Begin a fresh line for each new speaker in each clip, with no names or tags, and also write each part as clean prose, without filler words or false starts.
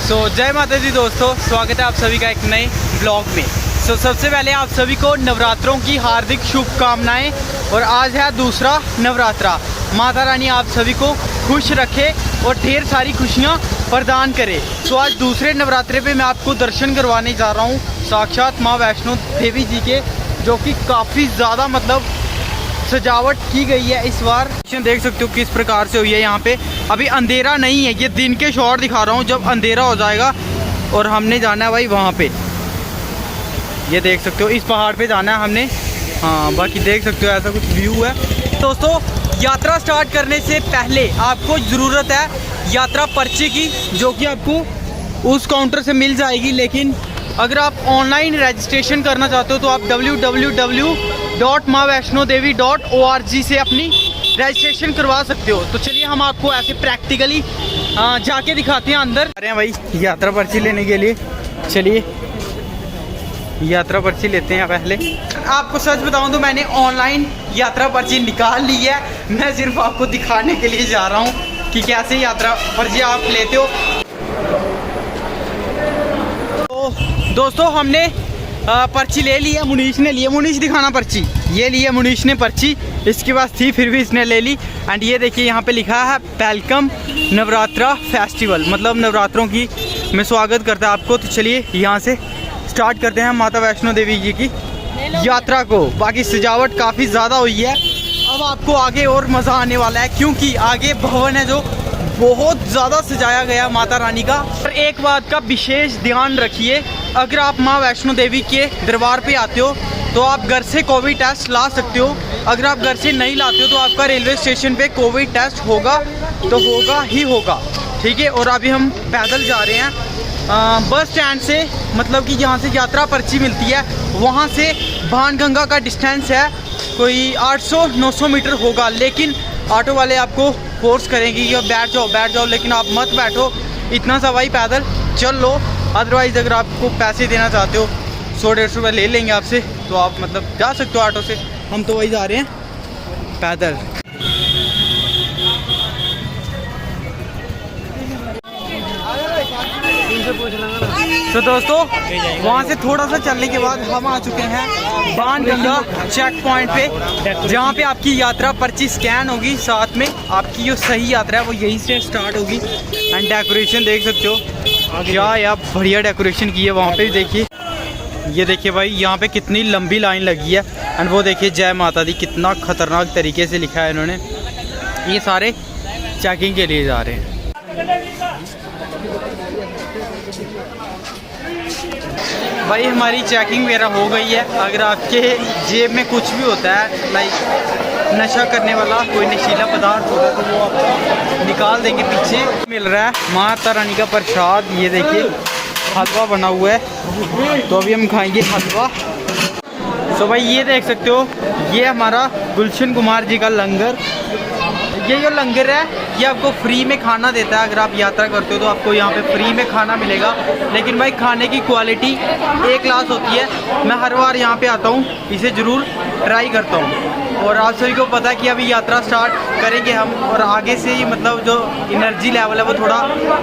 जय माता दी दोस्तों, स्वागत है आप सभी का एक नए ब्लॉग में। सबसे पहले आप सभी को नवरात्रों की हार्दिक शुभकामनाएं। और आज है दूसरा नवरात्रा। माता रानी आप सभी को खुश रखे और ढेर सारी खुशियां प्रदान करे। आज दूसरे नवरात्रे पे मैं आपको दर्शन करवाने जा रहा हूँ साक्षात माँ वैष्णो देवी जी के, जो कि काफ़ी ज़्यादा मतलब सजावट की गई है इस बार। देख सकते हो किस प्रकार से हुई है। यहाँ पे अभी अंधेरा नहीं है, ये दिन के शॉट दिखा रहा हूँ। जब अंधेरा हो जाएगा और हमने जाना है भाई वहाँ पे, ये देख सकते हो इस पहाड़ पे जाना है हमने। हाँ, बाकी देख सकते हो ऐसा कुछ व्यू है। दोस्तों, यात्रा स्टार्ट करने से पहले आपको ज़रूरत है यात्रा पर्ची की, जो कि आपको उस काउंटर से मिल जाएगी। लेकिन अगर आप ऑनलाइन रजिस्ट्रेशन करना चाहते हो तो आप www.maavaishnodevi.org से अपनी रजिस्ट्रेशन करवा सकते हो। तो चलिए हम आपको ऐसे प्रैक्टिकली जाके दिखाते हैं अंदर। अरे भाई यात्रा पर्ची लेने के लिए चलिए यात्रा पर्ची लेते हैं पहले। आपको सच बताऊं तो मैंने ऑनलाइन यात्रा पर्ची निकाल ली है। मैं सिर्फ आपको दिखाने के लिए जा रहा हूं कि कैसे यात्रा पर्ची आप लेते हो। तो दोस्तों, हमने पर्ची ले ली है, मुनीश ने ली है। मुनीश दिखाना पर्ची। ये ली है मुनीश ने पर्ची, इसके पास थी फिर भी इसने ले ली। एंड ये देखिए यहाँ पे लिखा है वेलकम नवरात्रा फेस्टिवल, मतलब नवरात्रों की में स्वागत करता है आपको। तो चलिए यहाँ से स्टार्ट करते हैं माता वैष्णो देवी जी की यात्रा को। बाकी सजावट काफ़ी ज़्यादा हुई है। अब आपको आगे और मज़ा आने वाला है, क्योंकि आगे भवन है जो बहुत ज़्यादा सजाया गया माता रानी का। और एक बात का विशेष ध्यान रखिए, अगर आप माँ वैष्णो देवी के दरबार पे आते हो तो आप घर से कोविड टेस्ट ला सकते हो। अगर आप घर से नहीं लाते हो तो आपका रेलवे स्टेशन पे कोविड टेस्ट होगा तो होगा ही होगा, ठीक है। और अभी हम पैदल जा रहे हैं बस स्टैंड से, मतलब कि जहाँ से यात्रा पर्ची मिलती है वहाँ से भानगंगा का डिस्टेंस है कोई 800-900 मीटर होगा। लेकिन ऑटो वाले आपको फोर्स करेंगे कि बैठ जाओ, लेकिन आप मत बैठो, इतना सा भाई पैदल चल लो। अदरवाइज़ अगर आपको पैसे देना चाहते हो 100-150 रुपये ले लेंगे आपसे, तो आप मतलब जा सकते हो ऑटो से। हम तो वही जा रहे हैं पैदल। तो दोस्तों, वहाँ से थोड़ा सा चलने के बाद हम आ चुके हैं भानगंगा चेक पॉइंट पे, जहाँ पे आपकी यात्रा पर्ची स्कैन होगी। साथ में आपकी जो सही यात्रा है वो यहीं से स्टार्ट होगी। एंड डेकोरेशन देख सकते हो, क्या यार बढ़िया डेकोरेशन की है। वहाँ पे भी देखिए, ये देखिए भाई यहाँ पे कितनी लंबी लाइन लगी है। एंड वो देखिए जय माता दी, कितना खतरनाक तरीके से लिखा है इन्होंने। ये सारे चेकिंग के लिए जा रहे हैं। भाई हमारी चेकिंग वगैरह हो गई है। अगर आपके जेब में कुछ भी होता है, लाइक नशा करने वाला कोई नशीला पदार्थ होगा, तो वो आपको निकाल देंगे। पीछे मिल रहा है माता रानी का प्रसाद, ये देखिए हलवा बना हुआ है, तो अभी हम खाएंगे हलवा। तो भाई ये देख सकते हो, ये हमारा गुलशन कुमार जी का लंगर। ये जो लंगर है ये आपको फ्री में खाना देता है। अगर आप यात्रा करते हो तो आपको यहाँ पे फ्री में खाना मिलेगा। लेकिन भाई खाने की क्वालिटी एक क्लास होती है। मैं हर बार यहाँ पे आता हूँ, इसे ज़रूर ट्राई करता हूँ। और आप सभी को पता है कि अभी यात्रा स्टार्ट करेंगे हम, और आगे से ही मतलब जो एनर्जी लेवल है वो थोड़ा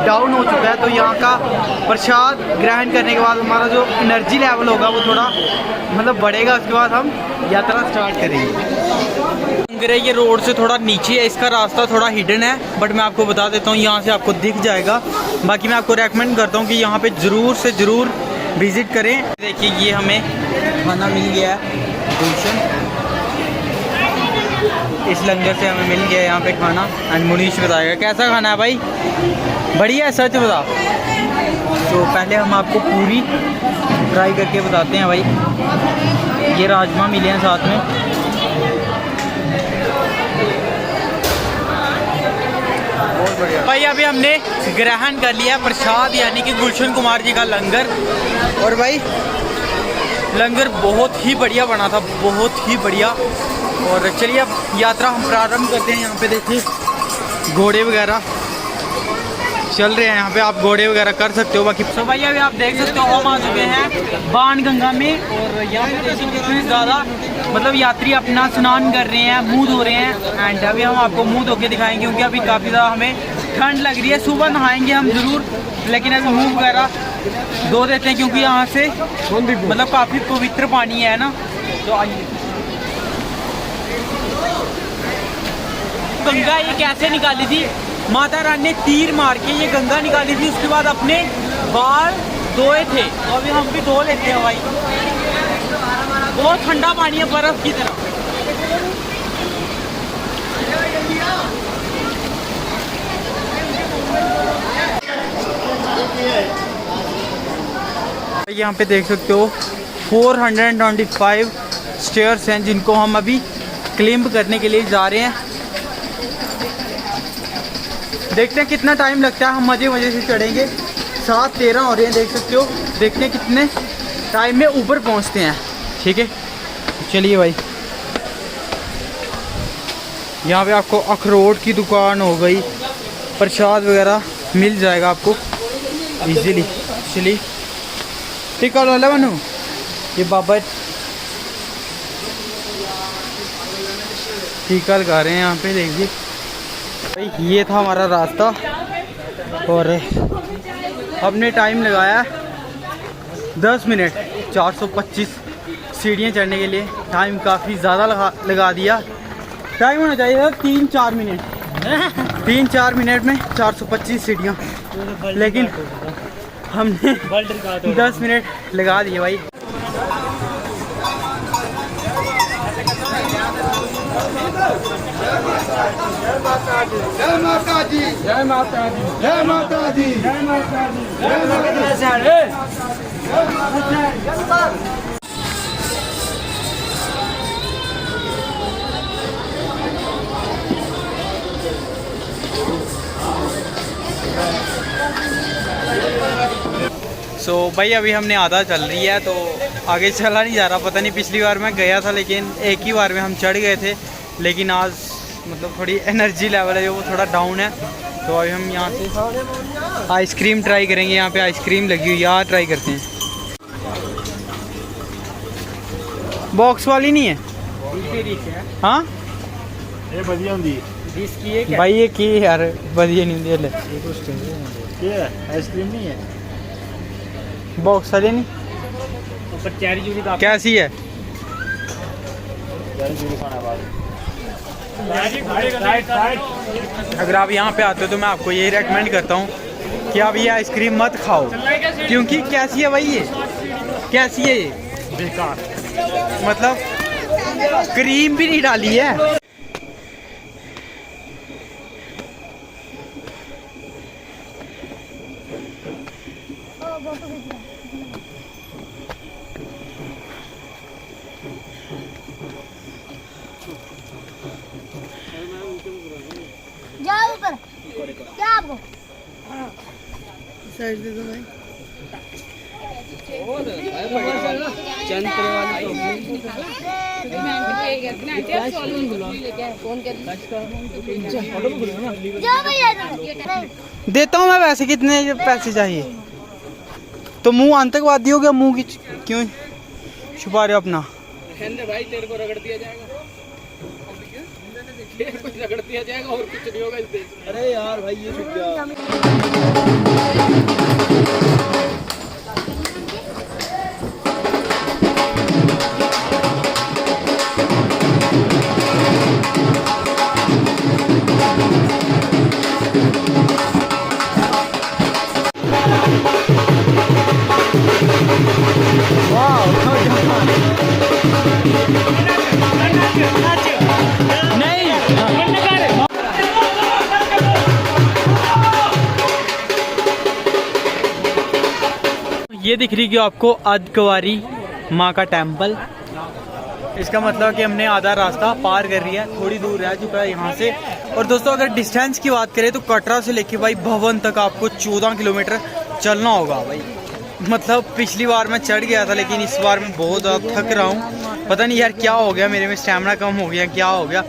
डाउन हो चुका है। तो यहाँ का प्रसाद ग्रहण करने के बाद हमारा जो एनर्जी लेवल होगा वो थोड़ा मतलब बढ़ेगा। उसके बाद हम यात्रा स्टार्ट करेंगे। ये रोड से थोड़ा नीचे है, इसका रास्ता थोड़ा हिडन है, बट मैं आपको बता देता हूँ यहाँ से आपको दिख जाएगा। बाकी मैं आपको रेकमेंड करता हूँ कि यहाँ पे ज़रूर से ज़रूर विज़िट करें। देखिए ये हमें खाना मिल गया है, गुलशन इस लंगर से हमें मिल गया है यहाँ पे खाना। एंड मुनीश बताएगा कैसा खाना है भाई। बढ़िया है, सच बता। तो पहले हम आपको पूरी ट्राई करके बताते हैं भाई। ये राजमा मिले हैं साथ में, भाई अभी हमने ग्रहण कर लिया प्रसाद, यानी कि गुलशन कुमार जी का लंगर। और भाई लंगर बहुत ही बढ़िया बना था, बहुत ही बढ़िया। और चलिए अब यात्रा हम प्रारंभ करते हैं। यहाँ पे देखिए घोड़े वगैरह चल रहे हैं, यहाँ पे आप घोड़े वगैरह कर सकते हो। बाकी तो भाई अभी आप देख सकते हो हम आ चुके हैं भानगंगा में। और यहाँ पे कितने ज़्यादा मतलब यात्री अपना स्नान कर रहे हैं, मुँह धो रहे हैं। एंड अभी हम आपको मुँह धो के दिखाएंगे, क्योंकि अभी काफ़ी ज़्यादा हमें ठंड लग रही है। सुबह नहाएंगे हम ज़रूर, लेकिन अभी मुँह वगैरह धो देते हैं क्योंकि यहाँ से मतलब काफ़ी पवित्र पानी है ना। तो आइए, गंगा ये कैसे निकाली थी, माता रानी ने तीर मार के ये गंगा निकाली थी। उसके बाद अपने बाल धोए थे, तो अभी हम भी धो लेते हैं भाई। बहुत ठंडा पानी है, बर्फ की तरह। यहाँ पे देख सकते हो 425 स्टेयर्स हैं जिनको हम अभी क्लिंब करने के लिए जा रहे हैं। देखते हैं कितना टाइम लगता है। हम मज़े मज़े से चढ़ेंगे। 7:13 हो रहे हैं, देख सकते हो। देखते हैं कितने टाइम में ऊपर पहुंचते हैं। ठीक है, चलिए भाई। यहाँ पे आपको अखरोट की दुकान हो गई, प्रसाद वगैरह मिल जाएगा आपको इजीली। चलिए, टिकट वाला बनू, ये बाबा टीका लगा रहे हैं यहाँ पे। देखिए भाई, ये था हमारा रास्ता और हमने टाइम लगाया 10 मिनट। 425 सीढ़ियाँ चढ़ने के लिए टाइम काफ़ी ज़्यादा लगा दिया। टाइम होना चाहिए था 3-4 मिनट। 3-4 मिनट में 425 सीढ़ियाँ, लेकिन हमने 10 मिनट लगा दिए भाई।
जय माता दी, जय माता दी, जय माता दी, जय माता दी, जय माता दी, जय माता दी।
सो भाई अभी हमने आधा चल रही है, तो आगे चला नहीं जा रहा। पता नहीं, पिछली बार मैं गया था लेकिन एक ही बार में हम चढ़ गए थे, लेकिन आज मतलब थोड़ी एनर्जी लेवल है जो वो थोड़ा डाउन है। तो अभी हम यहाँ से आइसक्रीम ट्राई करेंगे। यहाँ पे आइसक्रीम लगी हुई, यहाँ ट्राई करते हैं। बॉक्स वाली नहीं है? हाँ
ये बढ़िया होंगी
भाई। ये की यार बढ़िया नहीं होंगी।
ये आइसक्रीम नहीं है,
बॉक्स वाली नहीं। कैसी है? अगर आप यहाँ पे आते हो तो मैं आपको यही रेकमेंड करता हूँ कि आप ये आइसक्रीम मत खाओ, क्योंकि कैसी है भाई, ये कैसी है? ये
बेकार,
मतलब क्रीम भी नहीं डाली है।
जाओ ऊपर, क्या आपको
साइड दे दो भाई।
जाओ भैया।
देता हूँ मैं। वैसे कितने पैसे चाहिए? तो मुंह आतंकवादी हो गया, मुंह की क्यों छुपा रहे हो अपना?
भाई तेरे को रगड़ दिया जाएगा, कुछ रगड़ दिया जाएगा और कुछ नहीं होगा इस देश में।
अरे यार भाई ये छुप गया।
नहीं, ये दिख रही है आपको अर्धकुंवारी माँ का टेम्पल। इसका मतलब कि हमने आधा रास्ता पार कर लिया है, थोड़ी दूर रह चुका है यहाँ से। और दोस्तों अगर डिस्टेंस की बात करें तो कटरा से लेके भाई भवन तक आपको 14 किलोमीटर चलना होगा भाई। मतलब पिछली बार मैं चढ़ गया था, लेकिन इस बार मैं बहुत ज़्यादा थक रहा हूँ। पता नहीं यार क्या हो गया, मेरे में स्टैमिना कम हो गया, क्या हो गया।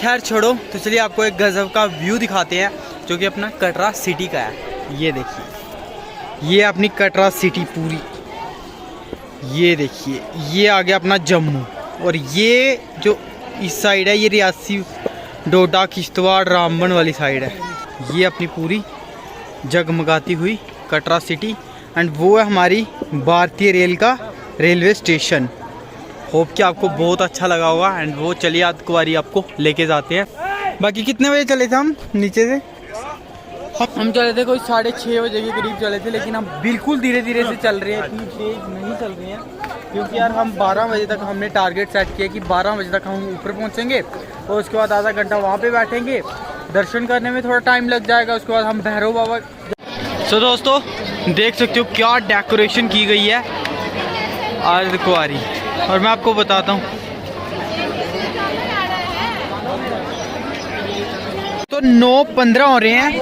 खैर छोड़ो, तो चलिए आपको एक गजब का व्यू दिखाते हैं जो कि अपना कटरा सिटी का है। ये देखिए, ये अपनी कटरा सिटी पूरी। ये देखिए, ये आ गया अपना जम्मू। और ये जो इस साइड है ये रियासी, डोडा, किश्तवाड़, रामबन वाली साइड है। ये अपनी पूरी जगमगाती हुई कटरा सिटी एंड वो है हमारी भारतीय रेल का रेलवे स्टेशन। होप कि आपको बहुत अच्छा लगा होगा एंड वो चलिए आज कुवारी आपको लेके जाते हैं। बाकी कितने बजे चले थे हम नीचे से? हम चले थे कोई 6:30 बजे के करीब चले थे, लेकिन हम बिल्कुल धीरे धीरे से चल रहे हैं, इतनी तेज नहीं चल रहे हैं क्योंकि यार हम 12 बजे तक हमने टारगेट सेट किया कि 12 बजे तक हम ऊपर पहुंचेंगे और उसके बाद आधा घंटा वहाँ पे बैठेंगे, दर्शन करने में थोड़ा टाइम लग जाएगा, उसके बाद हम भैरव बाबा। सो दोस्तों देख सकते हो क्या डेकोरेशन की गई है अर्ध कुवारी, और मैं आपको बताता हूँ तो 9:15 हो रहे हैं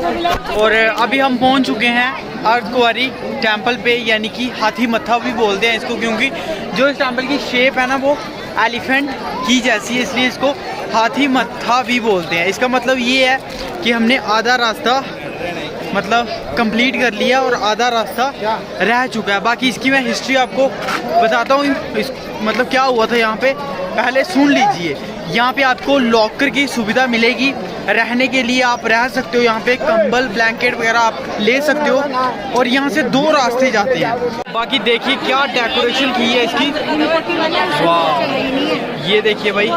और अभी हम पहुंच चुके हैं अर्ध कुवारी टेम्पल पे, यानी कि हाथी मत्था भी बोलते हैं इसको क्योंकि जो इस टेम्पल की शेप है ना वो एलिफेंट की जैसी है, इसलिए इसको हाथी मत्था भी बोलते हैं। इसका मतलब ये है कि हमने आधा रास्ता मतलब कंप्लीट कर लिया और आधा रास्ता रह चुका है। बाकी इसकी मैं हिस्ट्री आपको बताता हूँ, मतलब क्या हुआ था यहाँ पे, पहले सुन लीजिए। यहाँ पे आपको लॉकर की सुविधा मिलेगी, रहने के लिए आप रह सकते हो यहाँ पे, कंबल ब्लैंकेट वगैरह आप ले सकते हो, और यहाँ से 2 रास्ते जाते हैं। बाकी देखिए क्या डेकोरेशन की है इसकी, वाह ये देखिए भाई।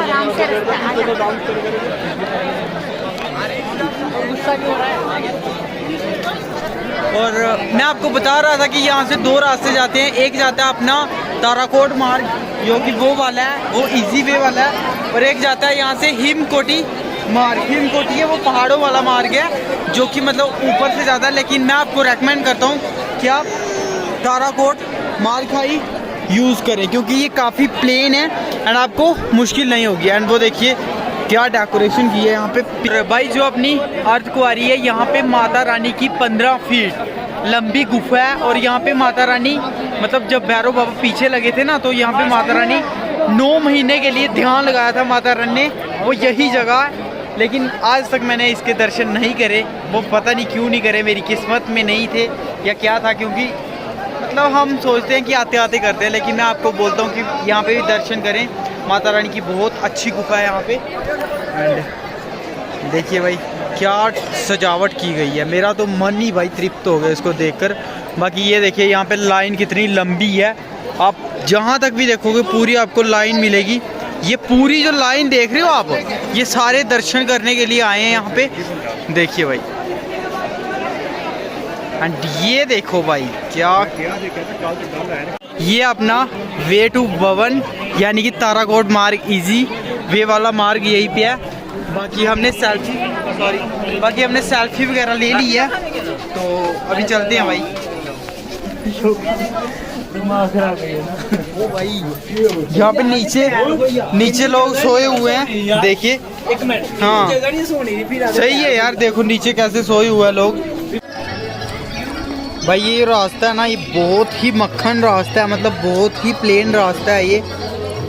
और मैं आपको बता रहा था कि यहाँ से 2 रास्ते जाते हैं, एक जाता है अपना ताराकोट मार्ग जो कि वो वाला है, वो इजी वे वाला है, और एक जाता है यहाँ से हिमकोटी मार्ग। हिमकोटी है वो पहाड़ों वाला मार्ग है जो कि मतलब ऊपर से ज़्यादा, लेकिन मैं आपको रेकमेंड करता हूँ कि आप ताराकोट मार्ग का ही यूज़ करें क्योंकि ये काफ़ी प्लेन है एंड आपको मुश्किल नहीं होगी। एंड वो देखिए क्या डेकोरेशन की है यहाँ पे भाई। जो अपनी अर्ध कुवारी है यहाँ पे माता रानी की 15 फीट लंबी गुफा है, और यहाँ पे माता रानी मतलब जब भैरव बाबा पीछे लगे थे ना तो यहाँ पे माता रानी 9 महीने के लिए ध्यान लगाया था माता रानी ने, वो यही जगह है। लेकिन आज तक मैंने इसके दर्शन नहीं करे, वो पता नहीं क्यों नहीं करे, मेरी किस्मत में नहीं थे या क्या था, क्योंकि मतलब हम सोचते हैं कि आते आते करते हैं, लेकिन मैं आपको बोलता हूँ कि यहाँ पे भी दर्शन करें। माता रानी की बहुत अच्छी गुफा है यहाँ पे। एंड देखिए भाई क्या सजावट की गई है, मेरा तो मन ही भाई तृप्त हो गया इसको देखकर। बाकी ये देखिए यहाँ पे लाइन कितनी लंबी है, आप जहाँ तक भी देखोगे पूरी आपको लाइन मिलेगी। ये पूरी जो लाइन देख रहे हो आप, ये सारे दर्शन करने के लिए आए हैं यहाँ पे, देखिए भाई। एंड ये देखो भाई क्या, ये अपना वे टू भवन यानी कि ताराकोट मार्ग इजी वे वाला मार्ग यहीं पे है। बाकी हमने सेल्फी वगैरह ले ली है, तो अभी चलते हैं भाई। ओ भाई यहाँ पे नीचे लोग सोए हुए हैं, देखिए। हाँ सही है यार, देखो नीचे कैसे सोए हुए हैं लोग। भाई ये रास्ता है ना, ये बहुत ही मक्खन रास्ता है, मतलब बहुत ही प्लेन रास्ता है ये।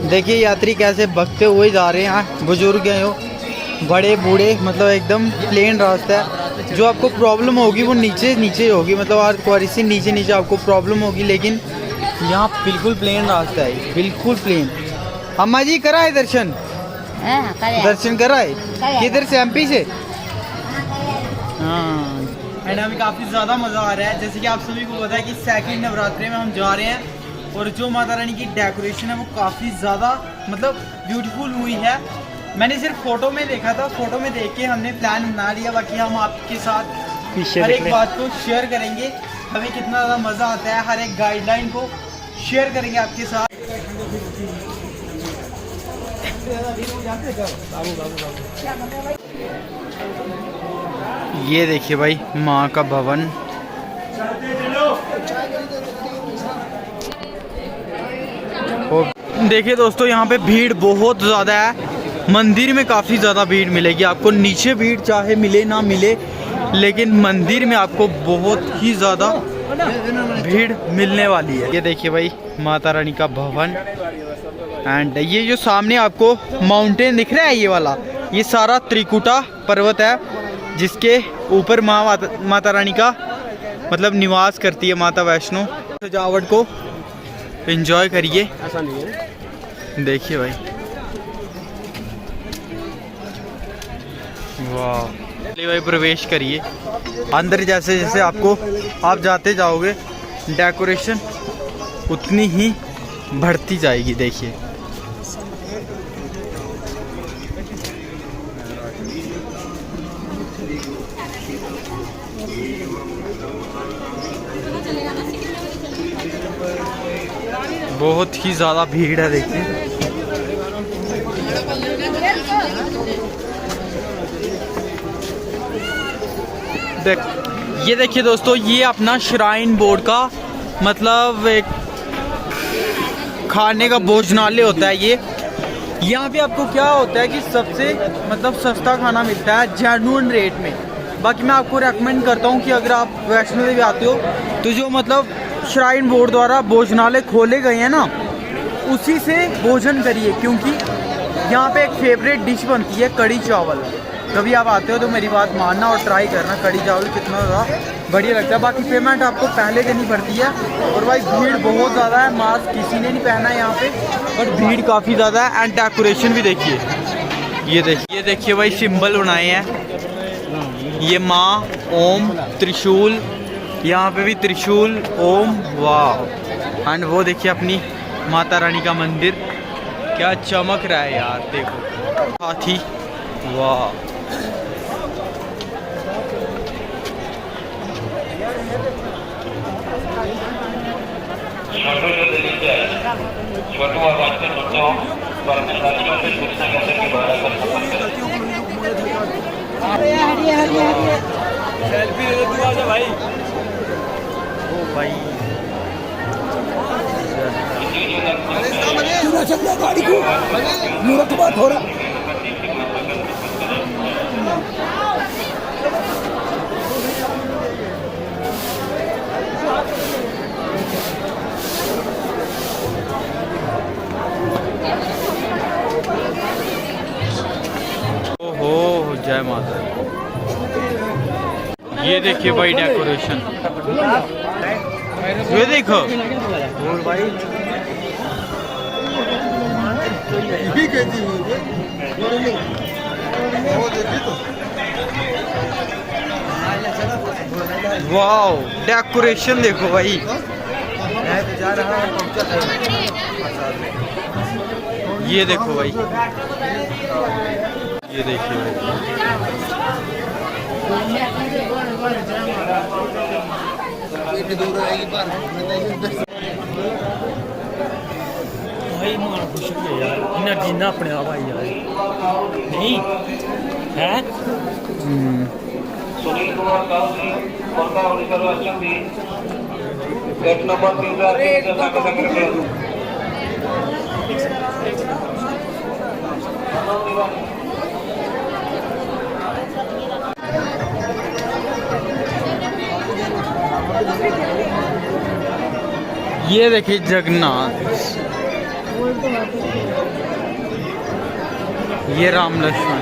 देखिए यात्री कैसे भगते हुए जा रहे हैं, बुजुर्ग हैं हो, बड़े बूढ़े, मतलब एकदम प्लेन रास्ता है। जो आपको प्रॉब्लम होगी वो नीचे होगी, मतलब अर्ध कुवारी से नीचे आपको प्रॉब्लम होगी, लेकिन यहाँ बिल्कुल प्लेन रास्ता है, बिल्कुल प्लेन। अम्मा जी कराए दर्शन? दर्शन कराए किधर से? एमपी से? हाँ। एंड हमें काफ़ी ज़्यादा मज़ा आ रहा है, जैसे कि आप सभी को पता है कि सेकंड नवरात्रि में हम जा रहे हैं, और जो माता रानी की डेकोरेशन है वो काफ़ी ज़्यादा मतलब ब्यूटीफुल हुई है। मैंने सिर्फ फ़ोटो में देखा था, फ़ोटो में देख के हमने प्लान बना लिया। बाकी हम आपके साथ हर एक बात को शेयर करेंगे, हमें कितना ज़्यादा मज़ा आता है, हर एक गाइडलाइन को शेयर करेंगे आपके साथ। ये देखिए भाई माँ का भवन, देखिए दोस्तों यहाँ पे भीड़ बहुत ज़्यादा है। मंदिर में काफ़ी ज़्यादा भीड़ मिलेगी आपको, नीचे भीड़ चाहे मिले ना मिले, लेकिन मंदिर में आपको बहुत ही ज़्यादा भीड़ मिलने वाली है। ये देखिए भाई माता रानी का भवन। एंड ये जो सामने आपको माउंटेन दिख रहा है, ये वाला, ये सारा त्रिकुटा पर्वत है, जिसके ऊपर माता रानी का मतलब निवास करती है माता वैष्णो। सजावट को एंजॉय करिए, देखिए भाई, वाह। चलिए भाई प्रवेश करिए अंदर। जैसे जैसे आपको आप जाते जाओगे डेकोरेशन उतनी ही बढ़ती जाएगी। देखिए बहुत ही ज़्यादा भीड़ है। देखिए ये देखिए दोस्तों, ये अपना श्राइन बोर्ड का मतलब एक खाने का भोजनालय होता है। ये यहाँ पे आपको क्या होता है कि सबसे मतलब सस्ता खाना मिलता है जेन्युइन रेट में। बाकी मैं आपको रेकमेंड करता हूँ कि अगर आप वैष्णो देवी आते हो तो जो मतलब श्राइन बोर्ड द्वारा भोजनालय खोले गए हैं ना, उसी से भोजन करिए, क्योंकि यहाँ पे एक फेवरेट डिश बनती है कड़ी चावल। कभी आप आते हो तो मेरी बात मानना और ट्राई करना, कड़ी चावल कितना ज़्यादा बढ़िया लगता है। बाकी पेमेंट आपको पहले देनी पड़ती है। और भाई भीड़ बहुत ज़्यादा है, मास्क किसी ने नहीं पहना है यहाँ पे, बट भीड़ काफ़ी ज़्यादा है। एंड डेकोरेशन भी देखिए, ये देखिए भाई सिंबल बनाए हैं। ये माँ, ओम, त्रिशूल, यहाँ पे भी त्रिशूल, ओम, वाह। एंड वो देखिए अपनी माता रानी का मंदिर क्या चमक रहा है यार, देखो हाथी, वाह।
छोटू और वास्तव बच्चों कर्मचारियों से सूचना केंद्र के द्वारा कर संपर्क
सेल्फी ले तू आजा भाई।
ओ भाई
गाड़ी को मूर्ख बात हो रहा।
ओहो जय माता। ये देखिए भाई डेकोरेशन, ये देखो भाई,
यही कहती हूँ वो देखी तो
वाओ डेकोरेशन देखो भाई।
जा रहा है।
ये देखो भाई, ये देखिए भाई,
भाई मार खुश हो यार, इन्ना जीना अपने आप आई यार नहीं है।
सुनील कुमार काउसी कोलका उड़ीसा वाचन भी गेट नंबर 3003 से संपर्क करें।
ये देखिए जगन्नाथ, ये राम लक्ष्मण,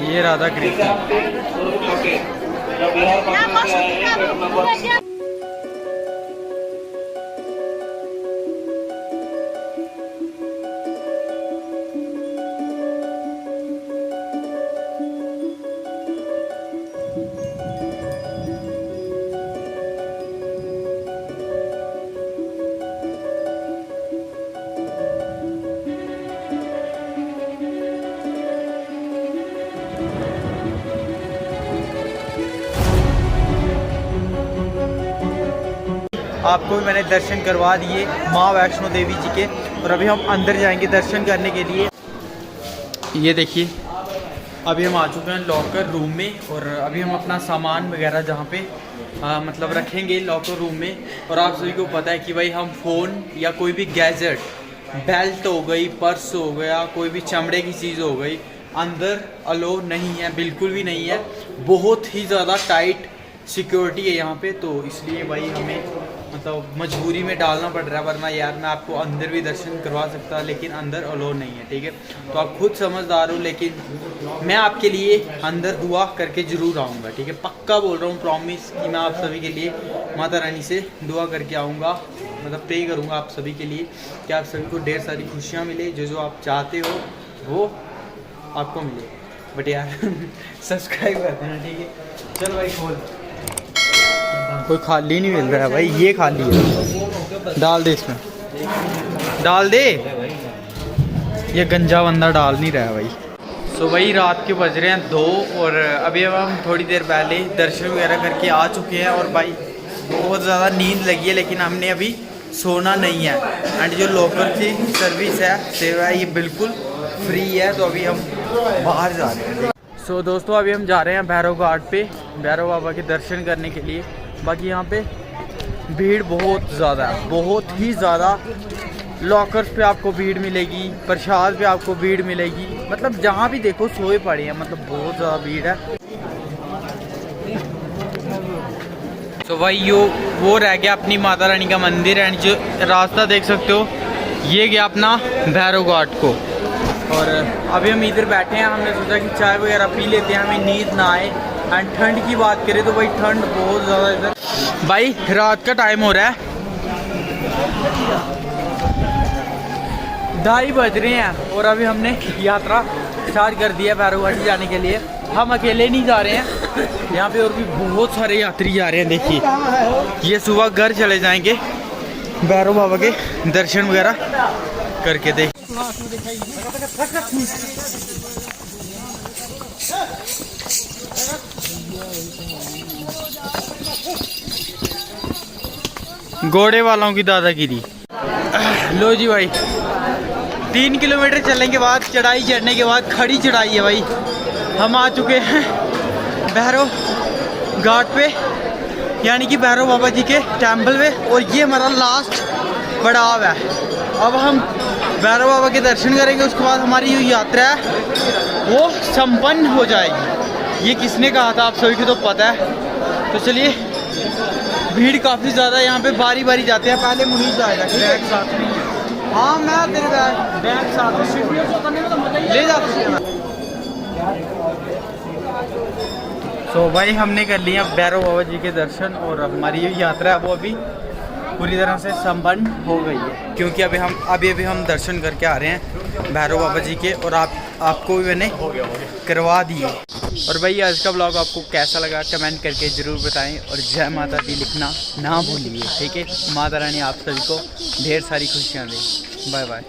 ये राधा कृष्ण।
छोटे जो बिहार पटना से आए हैं गेट नंबर
आपको भी मैंने दर्शन करवा दिए माँ वैष्णो देवी जी के, और अभी हम अंदर जाएंगे दर्शन करने के लिए। ये देखिए अभी हम आ चुके हैं लॉकर रूम में, और अभी हम अपना सामान वगैरह जहाँ पे मतलब रखेंगे लॉकर रूम में। और आप सभी को पता है कि भाई हम फ़ोन या कोई भी गैजेट, बेल्ट हो गई, पर्स हो गया, कोई भी चमड़े की चीज़ हो गई, अंदर अलो नहीं है, बिल्कुल भी नहीं है। बहुत ही ज़्यादा टाइट सिक्योरिटी है यहाँ पे, तो इसलिए भाई हमें मतलब मतलब मजबूरी में डालना पड़ रहा है, वरना यार मैं आपको अंदर भी दर्शन करवा सकता, लेकिन अंदर अलो नहीं है, ठीक है। तो आप खुद समझदार हो, लेकिन मैं आपके लिए अंदर दुआ करके ज़रूर आऊँगा, ठीक है। पक्का बोल रहा हूँ, प्रॉमिस कि मैं आप सभी के लिए माता रानी से दुआ करके आऊँगा, मतलब प्रे करूँगा आप सभी के लिए कि आप सभी को ढेर सारी खुशियाँ मिले, जो जो आप चाहते हो वो आपको मिले। बट यार सब्सक्राइब कर देना, ठीक है। चल भाई खोल, कोई खाली नहीं मिल रहा है भाई, ये खाली है, डाल दे इसमें, डाल दे, ये गंजा बंदा डाल नहीं रहा है भाई। सो भाई रात के बज रहे हैं 2 और अभी अब हम थोड़ी देर पहले दर्शन वगैरह करके आ चुके हैं और भाई बहुत ज़्यादा नींद लगी है, लेकिन हमने अभी सोना नहीं है। एंड जो लॉकर की सर्विस है, सेवा है, ये बिल्कुल फ्री है। तो अभी हम बाहर जा रहे हैं। सो दोस्तों अभी हम जा रहे हैं भैरव घाट पे भैरव बाबा के दर्शन करने के लिए। बाकी यहाँ पे भीड़ बहुत ज़्यादा है, बहुत ही ज़्यादा। लॉकर्स पे आपको भीड़ मिलेगी, प्रसाद पे आपको भीड़ मिलेगी, मतलब जहाँ भी देखो सोए पड़े हैं, मतलब बहुत ज़्यादा भीड़ है। तो भाई वो रह गया अपनी माता रानी का मंदिर, एंड जो रास्ता देख सकते हो ये गया अपना भैरव घाट को। और अभी हम इधर बैठे हैं, हमने सोचा कि चाय वगैरह पी लेते हैं, हमें नींद ना आए। एंड ठंड की बात करें तो भाई ठंड बहुत ज़्यादा इधर। भाई रात का टाइम हो रहा है, 2:30 बज रहे हैं और अभी हमने यात्रा स्टार्ट कर दिया भैरव घाटी जाने के लिए। हम अकेले नहीं जा रहे हैं, यहाँ पे और भी बहुत सारे यात्री जा रहे हैं। देखिए ये सुबह घर चले जाएंगे भैरव बाबा के दर्शन वगैरह करके। देख घोड़े वालों की दादागिरी। लो जी भाई 3 किलोमीटर चलने के बाद, चढ़ाई चढ़ने के बाद, खड़ी चढ़ाई है भाई, हम आ चुके हैं भैरव घाट पे, यानी कि भैरव बाबा जी के टेम्पल में। और ये हमारा लास्ट पड़ाव है। अब हम भैरव बाबा के दर्शन करेंगे, उसके बाद हमारी जो यात्रा है वो संपन्न हो जाएगी। ये किसने कहा था, आप सभी को तो पता है। तो चलिए, भीड़ काफ़ी ज़्यादा, यहाँ पे बारी बारी जाते हैं। पहले मुनीष जाएगा, बैग साथ में। हाँ मैं तेरे बैग साथ ले जाता। तो भाई हमने कर लिया भैरव बाबा जी के दर्शन और हमारी जो यात्रा है वो अभी पूरी तरह से संपन्न हो गई है, क्योंकि अभी हम दर्शन करके आ रहे हैं भैरव बाबा जी के। और आपको भी मैंने करवा दिए। और भाई आज का ब्लॉग आपको कैसा लगा कमेंट करके ज़रूर बताएं, और जय माता दी लिखना ना भूलिए, ठीक है। माता रानी आप सभी को ढेर सारी खुशियाँ दें। Bye bye.